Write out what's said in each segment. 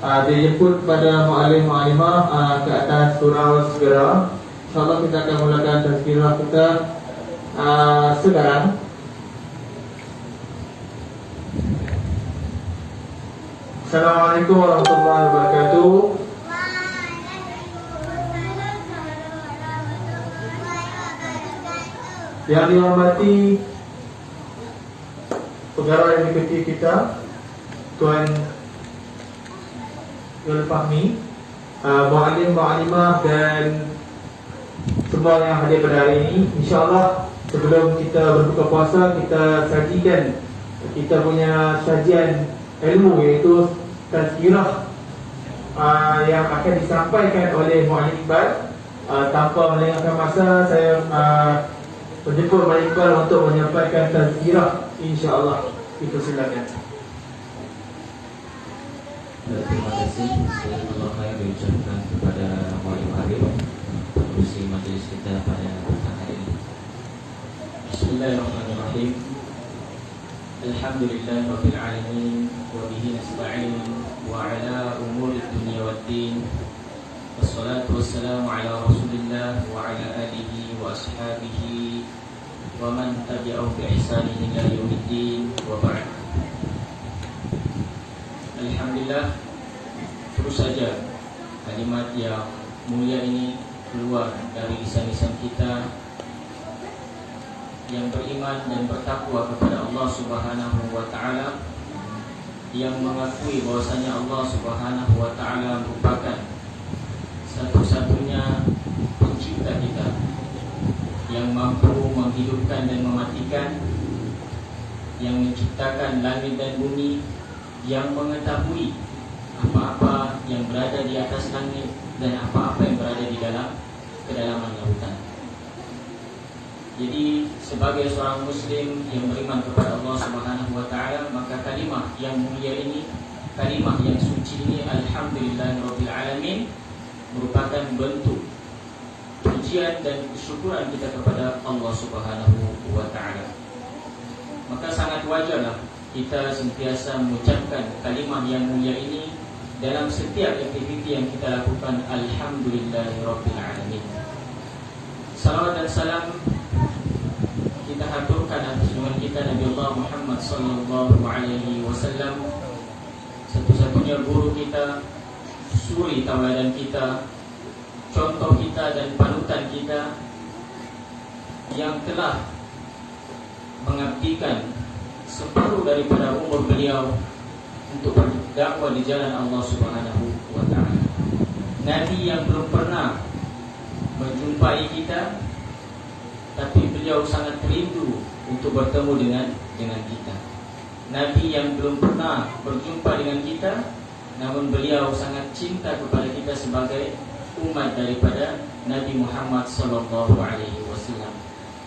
Dia jemput pada mu'alim mu'alimah ke atas surau segera. InsyaAllah kita akan mulakan tazkirah kita sekarang. Assalamualaikum warahmatullahi wabarakatuh. Yang dihormati pegawai universiti kita, Tuan Yul Fahmi, mu'alim, mu'alimah dan semua yang hadir pada hari ini. InsyaAllah sebelum kita berbuka puasa, kita sajikan kita punya sajian ilmu, iaitu tazkirah yang akan disampaikan oleh Mu'alim Iqbal. Tanpa melengahkan masa, saya menjemput Mu'alim Iqbal untuk menyampaikan tazkirah. InsyaAllah kita silakan. Terima kasih. Jazakallahu khairan diucapkan kepada Mu'alim Arif pengurusi majelis kita pada petang hari ini. Bismillahirrahmanirrahim. Alhamdulillahirabbil alamin wa bihi nasta'in wa ala umuri dunya waddin. Wassalatu wassalamu ala Rasulillah wa ala alihi wa ashabihi wa man tabi'ahu bi ihsanin ila yaumiddin wa ba'd. Alhamdulillah, terus saja kalimat yang mulia ini keluar dari lisan-lisan kita yang beriman dan bertakwa kepada Allah Subhanahu wa taala, yang mengakui bahwasanya Allah Subhanahu wa taala merupakan satu-satunya pencipta kita yang mampu menghidupkan dan mematikan, yang menciptakan langit dan bumi, yang mengetahui apa-apa yang berada di atas langit dan apa-apa yang berada di dalam kedalaman lautan. Jadi sebagai seorang muslim yang beriman kepada Allah Subhanahu wa taala, maka kalimah yang mulia ini, kalimah yang suci ini, alhamdulillahirabbil alamin, merupakan bentuk pujian dan kesyukuran kita kepada Allah Subhanahu wa taala. Maka sangat wajarlah kita sentiasa mengucapkan kalimah yang mulia ini dalam setiap aktiviti yang kita lakukan. Alhamdulillahirabbil alamin. Salawat dan salam kita haturkan atas junjungan kita Nabi Allah Muhammad sallallahu alaihi wasallam, satu-satunya guru kita, suri tauladan kita, contoh kita dan panutan kita, yang telah mengabdikan separuh daripada umur beliau untuk berdakwah di jalan Allah Subhanahu wa taala. Nabi yang belum pernah menjumpai kita, tapi beliau sangat rindu untuk bertemu dengan kita. Nabi yang belum pernah berjumpa dengan kita, namun beliau sangat cinta kepada kita sebagai umat daripada Nabi Muhammad sallallahu alaihi wasallam.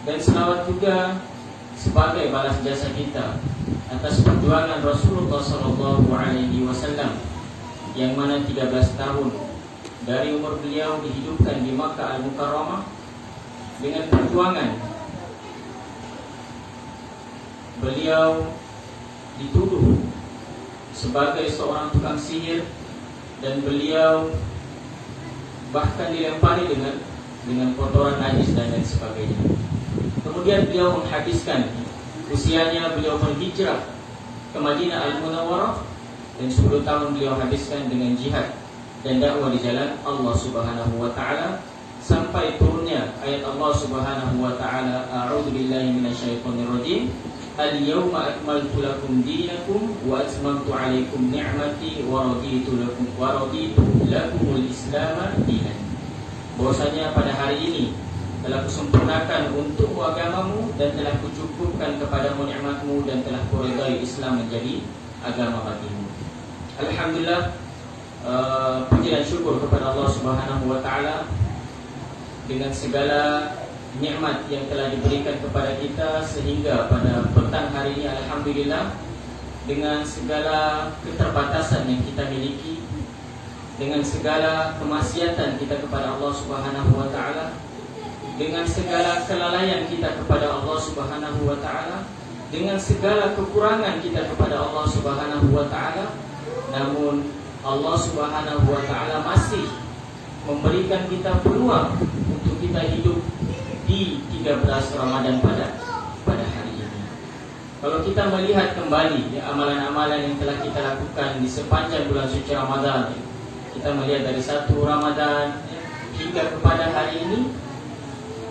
Dan selawat juga sebagai balas jasa kita atas perjuangan Rasulullah sallallahu alaihi wasallam, yang mana 13 tahun dari umur beliau dihidupkan di Makkah Al-Mukarramah dengan perjuangan. Beliau dituduh sebagai seorang tukang sihir, dan beliau bahkan dilempari dengan kotoran najis dan lain sebagainya. Kemudian beliau menghabiskan usianya, beliau berhijrah ke Madinah Al-Munawwarah, dan 10 tahun beliau habiskan dengan jihad dan dakwah di jalan Allah Subhanahu wa taala, sampai turunnya ayat Allah Subhanahu wa taala, a'udzu billahi minasyaitonir rajim, al-yawma akmaltu lakum dinakum wa atmamtu 'alaikum ni'mati wa raditu lakumul Islam dinan. Bahwasanya pada hari ini telah kusempurnakan untukmu agamamu, dan telah kucukupkan kepadamu nikmatmu, dan telah kuridai Islam menjadi agama bagimu. Alhamdulillah, puji dan syukur kepada Allah Subhanahu wa taala dengan segala nikmat yang telah diberikan kepada kita, sehingga pada petang hari ini alhamdulillah, dengan segala keterbatasan yang kita miliki, dengan segala kemaksiatan kita kepada Allah Subhanahu wa taala, dengan segala kelalaian kita kepada Allah Subhanahu wa taala, dengan segala kekurangan kita kepada Allah Subhanahu wa taala, namun Allah Subhanahu wa taala masih memberikan kita peluang untuk kita hidup di 13 Ramadan pada hari ini. Kalau kita melihat kembali ya, amalan-amalan yang telah kita lakukan di sepanjang bulan suci Ramadan, ya, kita melihat dari 1 Ramadan ya, hingga kepada hari ini,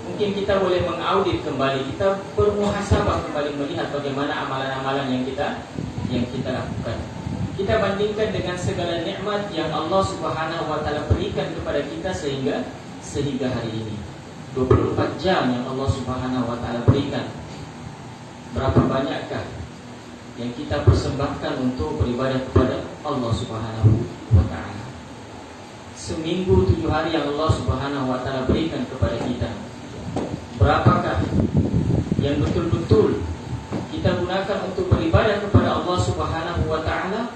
mungkin kita boleh mengaudit kembali, kita bermuhasabah kembali melihat bagaimana amalan-amalan yang kita lakukan. Kita bandingkan dengan segala nikmat yang Allah Subhanahu wa taala berikan kepada kita sehingga hari ini. 24 jam yang Allah Subhanahu wa taala berikan. Berapa banyakkah yang kita persembahkan untuk beribadah kepada Allah Subhanahu wa taala? Seminggu 7 hari yang Allah Subhanahu wa taala berikan kepada kita. Berapakah yang betul-betul kita gunakan untuk beribadah kepada Allah Subhanahu wa taala,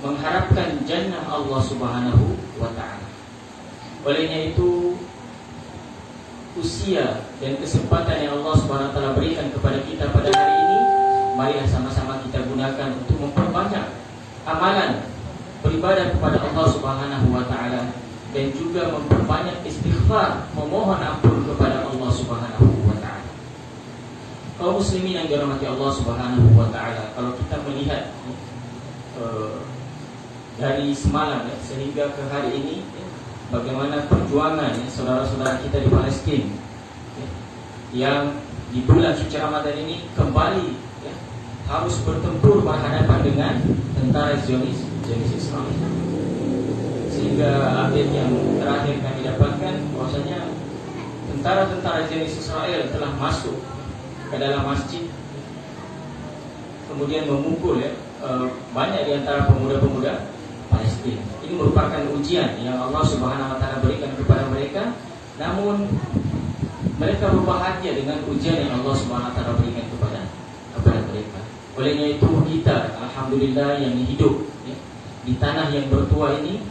mengharapkan jannah Allah Subhanahu wa taala. Olehnya itu, usia dan kesempatan yang Allah Subhanahu wa taala berikan kepada kita pada hari ini, marilah sama-sama kita gunakan untuk memperbanyak amalan beribadah kepada Allah Subhanahu wa taala dan juga memperbanyak istighfar, memohon ampun kepada Allah Subhanahu wa taala. Kaum muslimin yang dirahmati Allah Subhanahu wa taala, kalau kita melihat dari semalam ya, sehingga ke hari ini ya, bagaimana perjuangan ya, saudara-saudara kita di Palestina ya, yang di bulan suci Ramadan ini kembali ya, harus bertempur berhadapan dengan tentara Zionis Israel. Sehingga update yang terakhir kami dapatkan bahwasanya tentara-tentara Zionis Israel telah masuk ke dalam masjid, kemudian memukul ya, banyak di antara pemuda-pemuda Palestina. Ini merupakan ujian yang Allah Subhanahu wa taala berikan kepada mereka, namun mereka berbahagia dengan ujian yang Allah Subhanahu wa taala berikan kepada mereka. Olehnya itu kita alhamdulillah yang hidup ya, di tanah yang bertua ini,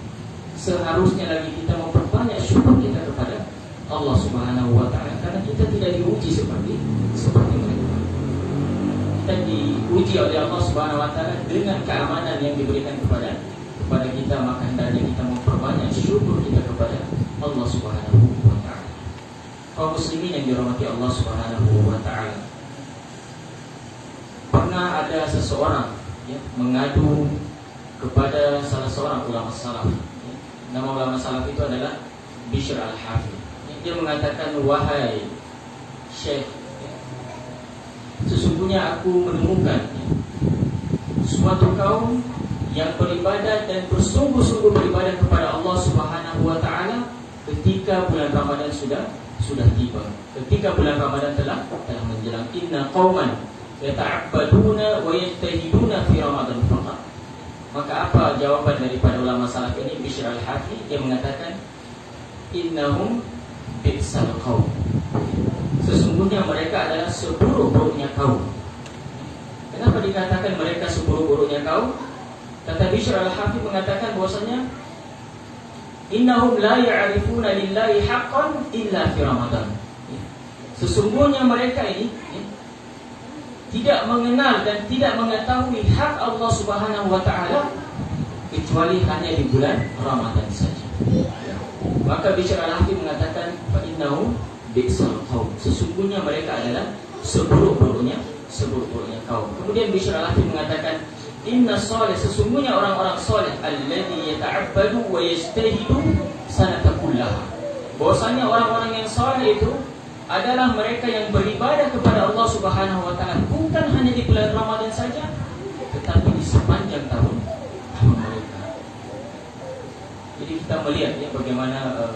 seharusnya lagi kita memperbanyak syukur kita kepada Allah Subhanahu wa taala, karena kita tidak diuji seperti mereka. Kita diuji oleh Allah Subhanahu wa taala dengan keamanan yang diberikan kepada kita, maka hendaknya kita memperbanyak syukur kita kepada Allah Subhanahu wa taala. Kaum muslimin yang dirahmati Allah Subhanahu wa taala, pernah ada seseorang ya, mengadu kepada salah seorang ulama salaf ya. Nama ulama salaf itu adalah Bishr al-Hafi ya. Dia mengatakan, wahai Syekh ya, sesungguhnya aku menemukan ya, suatu kaum yang beribadah dan bersungguh-sungguh beribadah kepada Allah Subhanahu wa taala ketika bulan Ramadan sudah tiba. Ketika bulan Ramadan telah menjelang. Inna qauman yata'abbaduna wa yajtahiduna fi Ramadan faqat. Maka apa jawaban daripada ulama salaf ini, Bishr al-Hafi? Dia mengatakan, innahum bi'sal qaum. Sesungguhnya mereka adalah seburuk-buruknya kaum. Kenapa dikatakan mereka seburuk-buruknya kaum? Kata Bishr al-Hafi mengatakan bahwasanya innahum la ya'rifuna lillahi haqqan illa fi Ramadan. Sesungguhnya mereka ini tidak mengenal dan tidak mengetahui hak Allah Subhanahu wa taala kecuali hanya di bulan Ramadan saja. Maka Bishr al-Hafi mengatakan fa innahum bi'sal qaum. Sesungguhnya mereka adalah seburuk-buruknya kaum. Kemudian Bishr al-Hafi mengatakan, inna salih, sesungguhnya orang-orang salih alladzi yata'abbadu wa yajtahidu sanata kullaha. Bahwasanya orang-orang yang salih itu adalah mereka yang beribadah kepada Allah Subhanahu wa taala bukan hanya di bulan Ramadan saja, tetapi di sepanjang tahun mereka. Jadi kita melihat ya bagaimana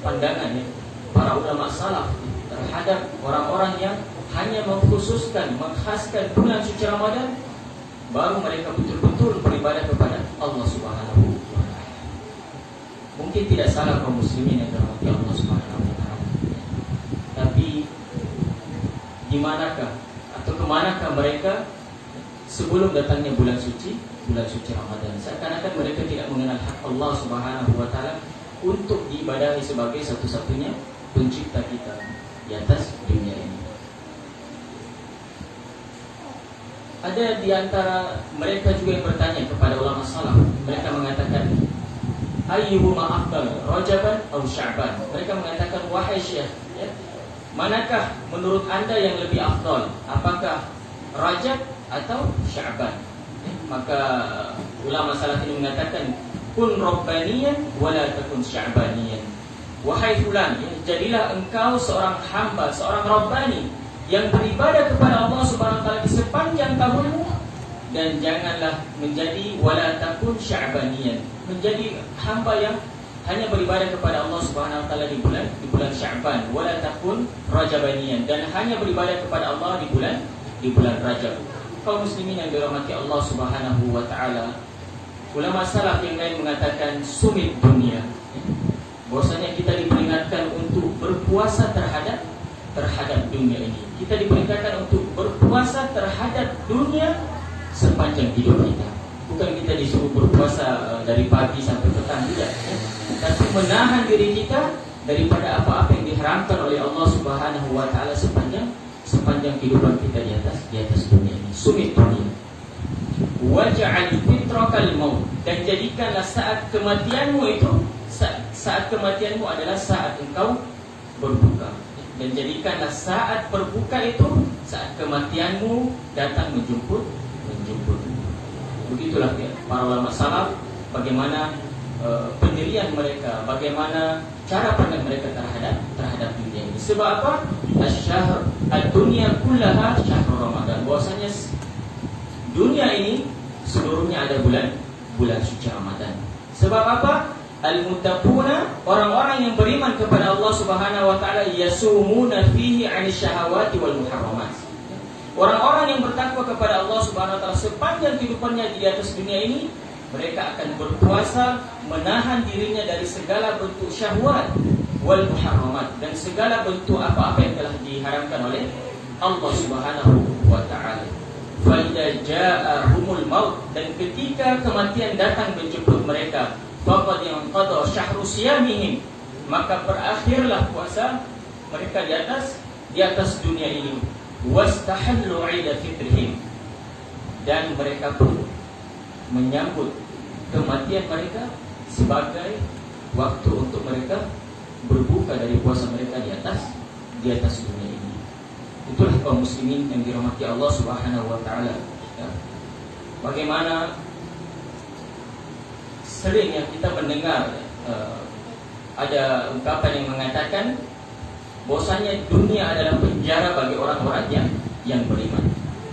pandangan ya, para ulama salaf terhadap orang-orang yang hanya mengkhususkan, mengkhaskan bulan suci Ramadan, baru mereka betul-betul beribadah kepada Allah Subhanahu wa taala. Mungkin tidak salah kaum muslimin yang dirahmati Allah Subhanahu wa taala. Tapi di manakah atau kemanakah mereka sebelum datangnya bulan suci Ramadan? Seakan-akan mereka tidak mengenal hak Allah Subhanahu wa taala untuk diibadahi sebagai satu-satunya pencipta kita di atas dunia ini. Ada di antara mereka juga yang bertanya kepada ulama salaf. Mereka mengatakan, ayyuhuma afdal, Rajaban atau Sya'ban. Mereka mengatakan, wahai Syekh, ya, manakah menurut anda yang lebih afdal? Apakah Rajab atau Sya'ban? Maka ulama salaf ini mengatakan, kun rabbaniyan wala takun sya'baniyan. Wahai fulan, ya, jadilah engkau seorang hamba, seorang rabbani yang beribadah kepada Allah Subhanahu wa taala di sepanjang tahunmu, dan janganlah menjadi wala takun sya'baniyan, menjadi hamba yang hanya beribadah kepada Allah Subhanahu wa taala di bulan Sya'ban, wala takun rajabaniyan, dan hanya beribadah kepada Allah di bulan Rajab. Kaum muslimin yang dirahmati Allah Subhanahu wa taala, ulama salaf yang lain mengatakan sumit dunia, bahwasanya kita diperingatkan untuk berpuasa terhadap dunia ini. Kita diperingatkan untuk berpuasa terhadap dunia sepanjang hidup kita. Bukan kita disuruh berpuasa dari pagi sampai petang, tidak, ya. Tapi menahan diri kita daripada apa-apa yang diharamkan oleh Allah Subhanahu wa taala sepanjang kehidupan kita di atas dunia ini. Sumit dunia. Waj'al fitrakal maut, dan jadikanlah saat kematianmu itu, saat kematianmu adalah saat engkau berbuka. Dan jadikanlah saat berbuka itu saat kematianmu datang menjemput. Begitulah, ya, para ulama salaf, bagaimana pendirian mereka, bagaimana cara pandang mereka terhadap dunia ini. Sebab apa? Asy-syahr ad-dunya kullaha syahrul Ramadan. Bahwasanya dunia ini seluruhnya ada bulan suci Ramadan. Sebab apa? Al-muttaquna, orang-orang yang beriman kepada Allah Subhanahu wa taala, yasumuna fihi 'anil syahawati wal muharramat. Orang-orang yang bertakwa kepada Allah Subhanahu wa taala sepanjang kehidupannya di atas dunia ini, mereka akan berpuasa menahan dirinya dari segala bentuk syahwat wal muharramat, dan segala bentuk apa-apa yang telah diharamkan oleh Allah Subhanahu wa taala. Fa idza ja'ahumul maut, dan ketika kematian datang menjemput mereka, faqad yanqadha syahru siyamihim, maka berakhirlah puasa mereka di atas dunia ini. Wastahallu 'ida fitrihim, dan mereka pun menyambut kematian mereka sebagai waktu untuk mereka berbuka dari puasa mereka di atas dunia ini. Itulah kaum muslimin yang dirahmati Allah Subhanahu wa taala, ya. Bagaimana sering yang kita mendengar ada ungkapan yang mengatakan bahwasanya dunia adalah penjara bagi orang-orang yang beriman.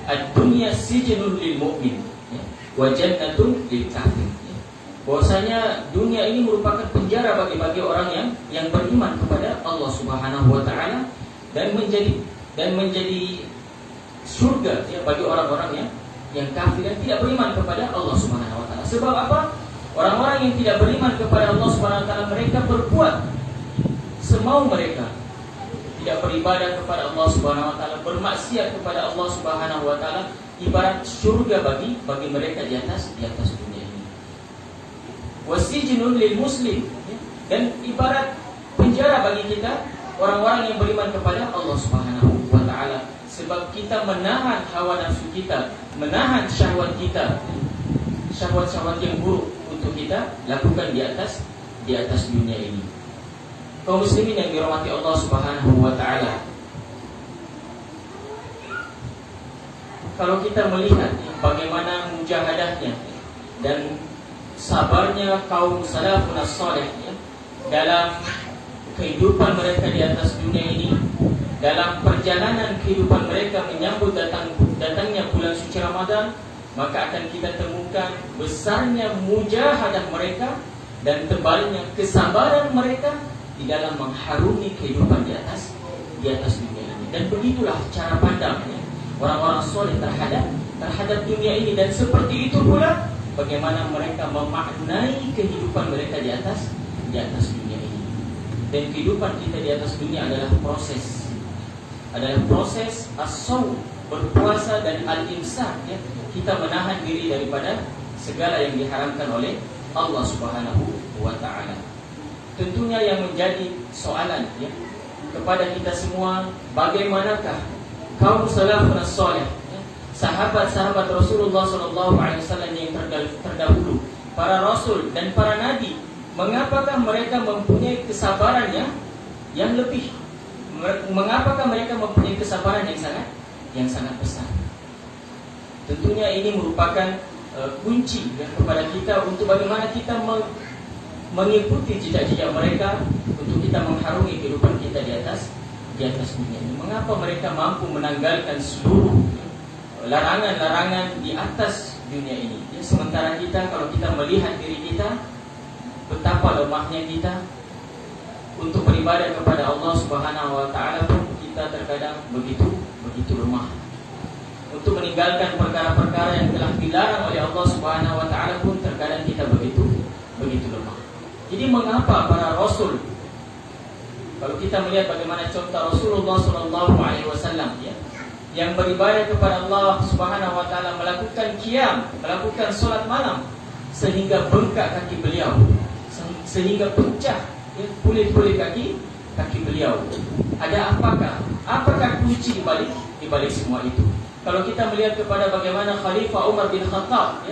Ad-dunya sijnul lil mu'min, ya, wa jannatun lil kafir. Bahwasanya dunia ini merupakan penjara bagi orang yang beriman kepada Allah Subhanahu wa taala, dan menjadi surga, ya, bagi orang-orang yang kafir dan tidak beriman kepada Allah Subhanahu wa taala. Sebab apa? Orang-orang yang tidak beriman kepada Allah Subhanahu wa taala, mereka berbuat semau mereka, tidak beribadah kepada Allah Subhanahu wa taala, bermaksiat kepada Allah Subhanahu wa taala, ibarat surga bagi mereka di atas dunia ini. Wasijnun lil muslim, dan ibarat penjara bagi kita orang-orang yang beriman kepada Allah Subhanahu wa taala, sebab kita menahan hawa nafsu kita, menahan syahwat kita, syahwat-syahwat yang buruk untuk kita lakukan di atas dunia ini. Kaum muslimin yang dirahmati Allah Subhanahu wa taala, kalau kita melihat bagaimana mujahadahnya dan sabarnya kaum salafun as-salih, ya, dalam kehidupan mereka di atas dunia ini, dalam perjalanan kehidupan mereka menyambut datangnya bulan suci Ramadan, maka akan kita temukan besarnya mujahadah mereka dan tebalnya kesabaran mereka di dalam mengharungi kehidupan di atas dunia ini. Dan begitulah cara pandangnya orang-orang soleh terhadap dunia ini. Dan seperti itu pula bagaimana mereka memaknai kehidupan mereka di atas dunia ini. Dan kehidupan kita di atas dunia adalah proses as-shaum, berpuasa, dan al-imsak, ya. Kita menahan diri daripada segala yang diharamkan oleh Allah Subhanahu wa taala. Tentunya yang menjadi soalan, ya, kepada kita semua, bagaimanakah kaum salafun as-salih, ya, sahabat-sahabat Rasulullah sallallahu alaihi wasallam yang terdahulu, para rasul dan para nabi Mengapakah mereka mempunyai kesabaran yang lebih? Mengapakah mereka mempunyai kesabaran yang sangat besar? Tentunya ini merupakan kunci kepada kita untuk bagaimana kita mengikuti jejak-jejak mereka, untuk kita mengharungi kehidupan kita di atas dunia ini. Mengapa mereka mampu menanggalkan seluruh larangan-larangan di atas dunia ini? Sementara kita, kalau kita melihat diri kita, betapa lemahnya kita untuk beribadah kepada Allah Subhanahu wa taala pun kita terkadang begitu lemah. Untuk meninggalkan perkara-perkara yang telah dilarang oleh Allah Subhanahu wa taala pun terkadang kita begitu lemah. Jadi mengapa para rasul, kalau kita melihat bagaimana contoh Rasulullah sallallahu alaihi wasallam yang beribadah kepada Allah Subhanahu wa taala, melakukan qiyam, melakukan solat malam sehingga bengkak kaki beliau, sehingga pecah kulit-kulit kaki beliau. Ada apakah kunci di balik semua itu? Kalau kita melihat kepada bagaimana Khalifah Umar bin Khattab,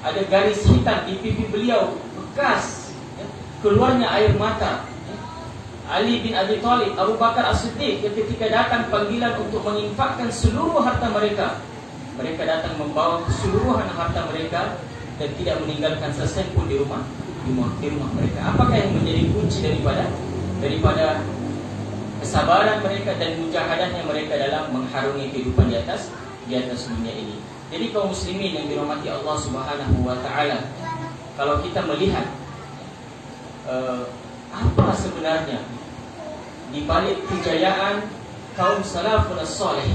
ada garis hitam di pipi beliau, bekas keluarnya air mata. Ali bin Abi Thalib, Abu Bakar As-Siddiq, ketika datang panggilan untuk menginfakkan seluruh harta mereka, mereka datang membawa keseluruhan harta mereka dan tidak meninggalkan sesen pun di rumah mereka. Apakah yang menjadi kunci daripada kesabaran mereka dan mujahadahnya mereka dalam mengharungi kehidupan di atas dunia ini? Jadi kaum muslimin yang dirahmati Allah Subhanahu wa taala, kalau kita melihat apa sebenarnya di balik kejayaan kaum salafun as-salih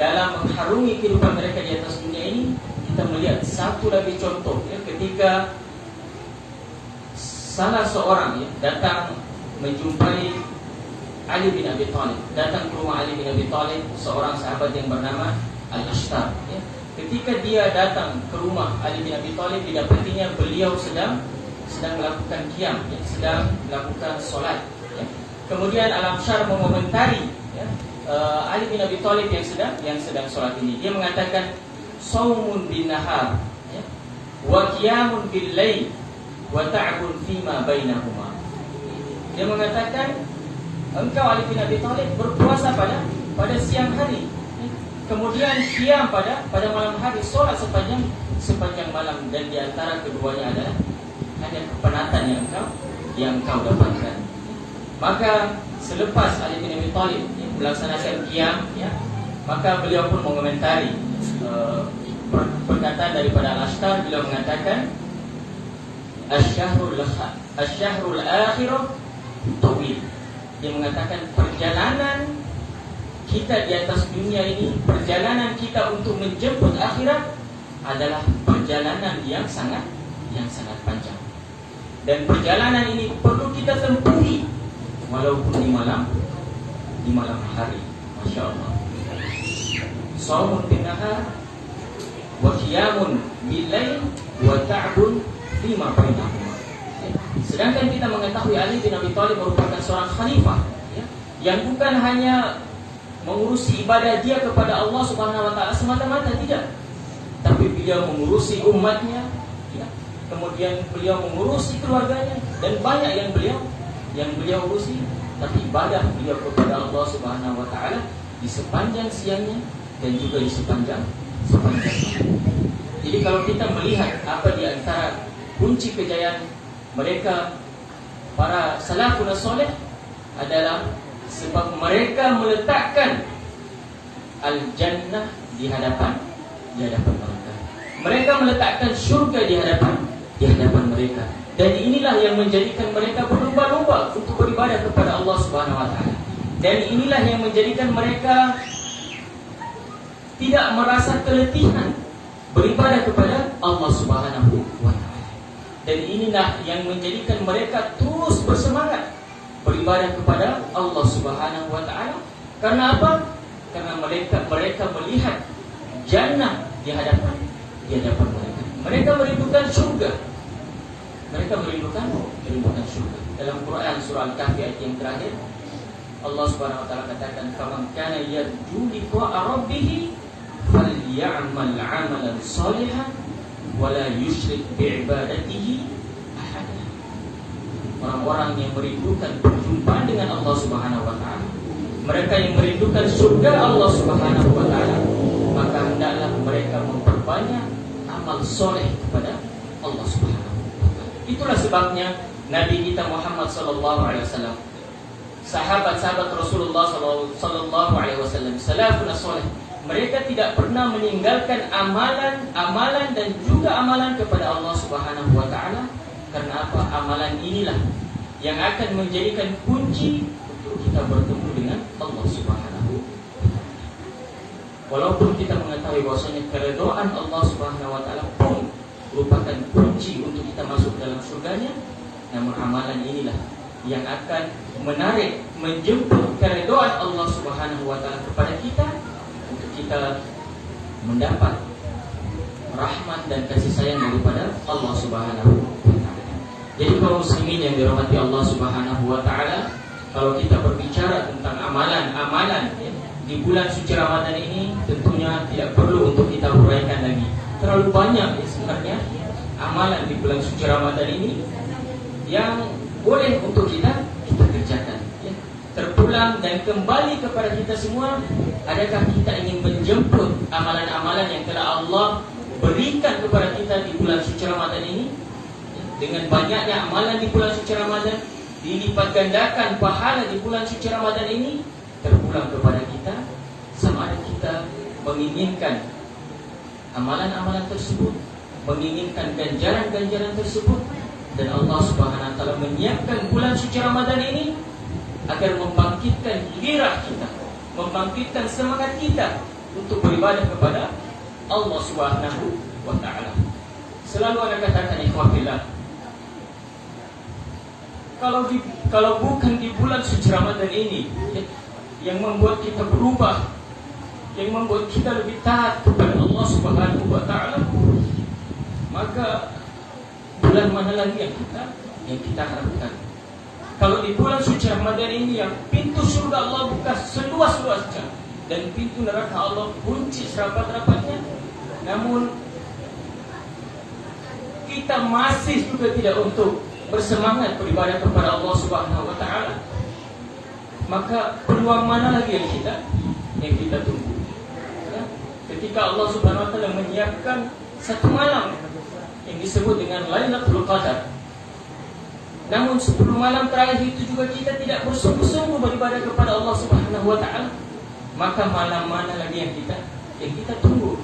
dalam mengharungi kehidupan mereka di atas dunia ini, kita melihat satu lagi contoh ketika salah seorang datang menjumpai Ali bin Abi Thalib, datang ke rumah Ali bin Abi Thalib, seorang sahabat yang bernama Al-Ashtar. Ketika dia datang ke rumah Ali bin Abi Thalib, didapatinya beliau sedang melakukan qiyam, sedang melakukan solat. Kemudian Al-Ashtar mengomentari Ali bin Abi Thalib yang sedang solat ini. Dia mengatakan, "Shaumun bin nahar, wa qiyamun bil lail, wa ta'bun fima bainahuma." Dia mengatakan, engkau Ali bin Abi Thalib berpuasa pada siang hari, kemudian qiyam pada malam hari, solat sepanjang malam, dan di antara keduanya adalah hanya kepenatan yang kau dapatkan. Maka selepas Ali bin Abi Thalib melaksanakan qiyam, maka beliau pun mengomentari perkataan daripada Al-Ashtar. Beliau mengatakan, Asy-syahrul akhirah tawil. Dia mengatakan perjalanan kita di atas dunia ini, perjalanan kita untuk menjemput akhirat adalah perjalanan yang sangat panjang. Dan perjalanan ini perlu kita tempuhi walaupun di malam hari. Masya Allah. Shaumun bin nahar, wa qiyamun bil lail, wa ta'bun fima bainahuma. Sedangkan kita mengetahui Ali bin Abi Thalib merupakan seorang khalifah, yang bukan hanya mengurusi ibadah dia kepada Allah Subhanahu wa taala semata-mata, tidak, tapi beliau mengurusi umatnya, kemudian beliau mengurusi keluarganya, dan banyak yang beliau urusi. Tapi ibadah beliau kepada Allah Subhanahu wa taala di sepanjang siangnya dan juga di sepanjang malam. Jadi kalau kita melihat apa di antara kunci kejayaan mereka, para salafun as-salih, adalah sebab mereka meletakkan al-jannah di hadapan mereka. Mereka meletakkan syurga di hadapan mereka. Dan inilah yang menjadikan mereka berlomba-lomba untuk beribadah kepada Allah Subhanahu wa taala. Dan inilah yang menjadikan mereka tidak merasa keletihan beribadah kepada Allah Subhanahu wa taala. Dan inilah yang menjadikan mereka terus bersemangat beribadah kepada Allah Subhanahu wa taala. Karena apa? Karena mereka melihat jannah di hadapan mereka. Mereka merindukan surga. Mereka merindukan surga. Dalam Quran surah Al-Kahfi ayat yang terakhir, Allah Subhanahu wa taala katakan, "Faman kana yarju liqa'a rabbih falyamal 'amalan shalihan wa la yusyrik bi'ibadatihi ahada." orang-orang yang merindukan perjumpaan dengan Allah Subhanahu wa taala. Mereka yang merindukan surga Allah Subhanahu wa taala, maka hendaklah mereka memperbanyak amal soleh kepada Allah Subhanahu wa taala. Itulah sebabnya Nabi kita Muhammad sallallahu alaihi wasallam, sahabat-sahabat Rasulullah sallallahu alaihi wasallam, salafun salih, mereka tidak pernah meninggalkan amalan dan juga amalan kepada Allah Subhanahu wa taala. Karena apa? Amalan inilah yang akan menjadikan kunci untuk kita bertemu dengan Allah Subhanahu wa taala. Walaupun kita mengetahui bahwasanya keridhaan Allah Subhanahu wa taala pun merupakan kunci untuk kita masuk dalam surganya, namun amalan inilah yang akan menarik, menjemput keridhaan Allah Subhanahu wa taala kepada kita untuk kita mendapat rahmat dan kasih sayang daripada Allah Subhanahu wa taala. Jadi kaum muslimin yang dirahmati Allah Subhanahu wa taala, kalau kita berbicara tentang amalan-amalan ya, di bulan suci Ramadan ini tentunya tidak perlu untuk kita huraikan lagi. Terlalu banyak ya, sebenarnya amalan di bulan suci Ramadan ini yang boleh untuk kita kerjakan ya. Terpulang dan kembali kepada kita semua, adakah kita ingin menjemput amalan-amalan yang telah Allah berikan kepada kita di bulan suci Ramadan ini ya. Dengan banyaknya amalan di bulan suci Ramadan, dilipat gandakan pahala di bulan suci Ramadan ini, terpulang kepada kita, sama ada kita menginginkan amalan-amalan tersebut, menginginkan ganjaran-ganjaran tersebut. Dan Allah Subhanahu wa taala menyiapkan bulan suci Ramadan ini agar membangkitkan gairah kita, membangkitkan semangat kita untuk beribadah kepada Allah Subhanahu wa taala. Selalu ada katakan ikhwafillah, kalau bukan di bulan suci Ramadan ini ya, yang membuat kita berubah, yang membuat kita lebih taat kepada Allah Subhanahu wa taala, maka bulan mana lagi yang kita harapkan? Kalau di bulan suci Ramadan ini yang pintu surga Allah buka seluas-luasnya dan pintu neraka Allah kunci serapat-rapatnya, namun kita masih juga tidak untuk bersemangat beribadah kepada Allah Subhanahu wa taala, maka peluang mana lagi yang kita tunggu? Ya? Ketika Allah Subhanahu wa taala menyiapkan satu malam yang disebut dengan Lailatul Qadar, namun 10 malam terakhir itu juga kita tidak bersungguh-sungguh beribadah kepada Allah Subhanahu wa taala, maka malam mana lagi yang kita tunggu?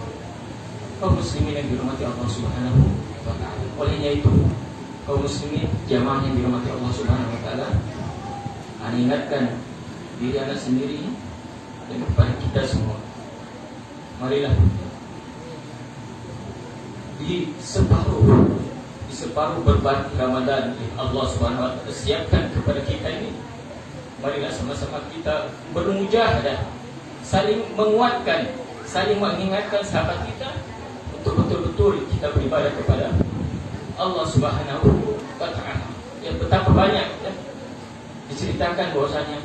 Kaum muslimin yang dirahmati Allah Subhanahu wa taala. Olehnya itu, kaum muslimin jamaah yang dirahmati Allah Subhanahu wa taala, ana ingatkan diri anda sendiri dan kepada kita semua, marilah di separuh berbagi Ramadan yang Allah Subhanahu wa taala siapkan kepada kita ini, marilah sama-sama kita bermujahadah, saling menguatkan, saling mengingatkan sahabat kita untuk betul-betul kita beribadah kepada Allah Subhanahu wa taala. Yang betapa banyak ya, diceritakan bahwasanya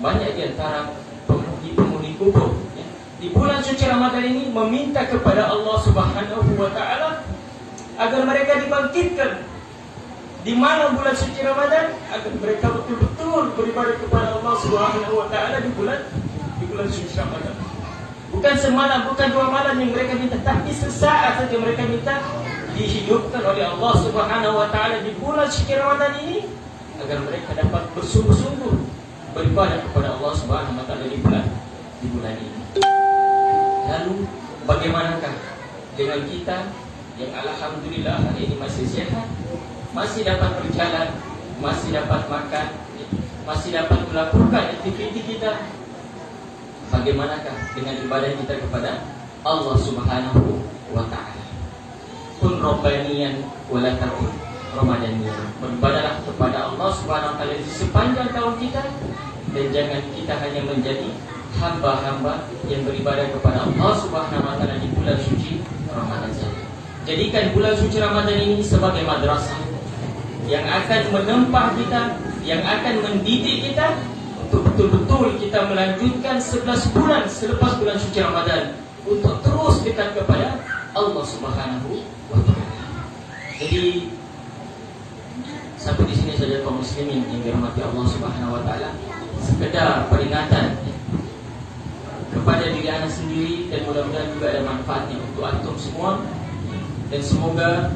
banyak di antara penghuni kubur ya, di bulan suci Ramadan ini meminta kepada Allah Subhanahu wa taala agar mereka dibangkitkan di malam bulan suci Ramadan, agar mereka betul-betul beribadah kepada Allah Subhanahu wa taala di bulan suci Ramadan. Bukan semalam, bukan 2 malam yang mereka minta, tapi sesaat saja mereka minta dihidupkan oleh Allah Subhanahu wa taala di bulan suci Ramadan ini, agar mereka dapat bersungguh-sungguh beribadah kepada Allah Subhanahu wa taala di bulan ini. Lalu bagaimanakah dengan kita yang alhamdulillah hari ini masih sehat, masih dapat berjalan, masih dapat makan, masih dapat melakukan aktiviti kita? Bagaimanakah dengan ibadah kita kepada Allah Subhanahu wa taala? Kun rabbaniyan wala takun ramadaniyan. Beribadahlah kepada Allah Subhanahu wa taala di sepanjang tahun kita, dan jangan kita hanya menjadi hamba-hamba yang beribadah kepada Allah Subhanahu wa taala di bulan suci Ramadan saja. Jadikan bulan suci Ramadan ini sebagai madrasah yang akan menempah kita, yang akan mendidik kita untuk betul-betul kita melanjutkan 11 bulan selepas bulan suci Ramadan untuk terus dekat kepada Allah Subhanahu wa taala. Jadi Sampai di sini saja kaum muslimin yang dirahmati Allah Subhanahu wa taala. Sekedar peringatan kepada diri anda sendiri, dan mudah-mudahan juga ada manfaatnya untuk antum semua. Dan semoga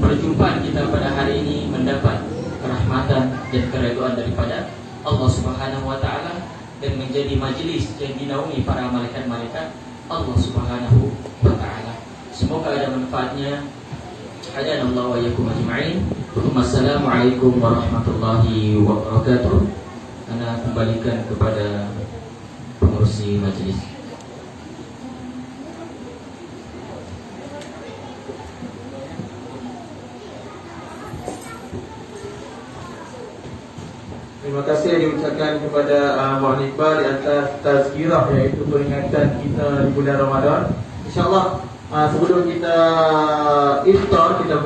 perjumpaan kita pada hari ini mendapat kerahmatan dan keridhaan daripada Allah Subhanahu wa taala, dan menjadi majlis yang dinaungi para malaikat-malaikat Allah Subhanahu wa taala. Semoga ada manfaatnya. Hadanallahu wa iyyakum ajma'in. Wassalamualaikum warahmatullahi wabarakatuh. Ana kembalikan kepada pengurusi majlis. Terima kasih diucapkan kepada Muhammad Iqbal di atas tazkirah, iaitu peringatan kita di bulan Ramadan. InsyaAllah sebelum kita iftar, kita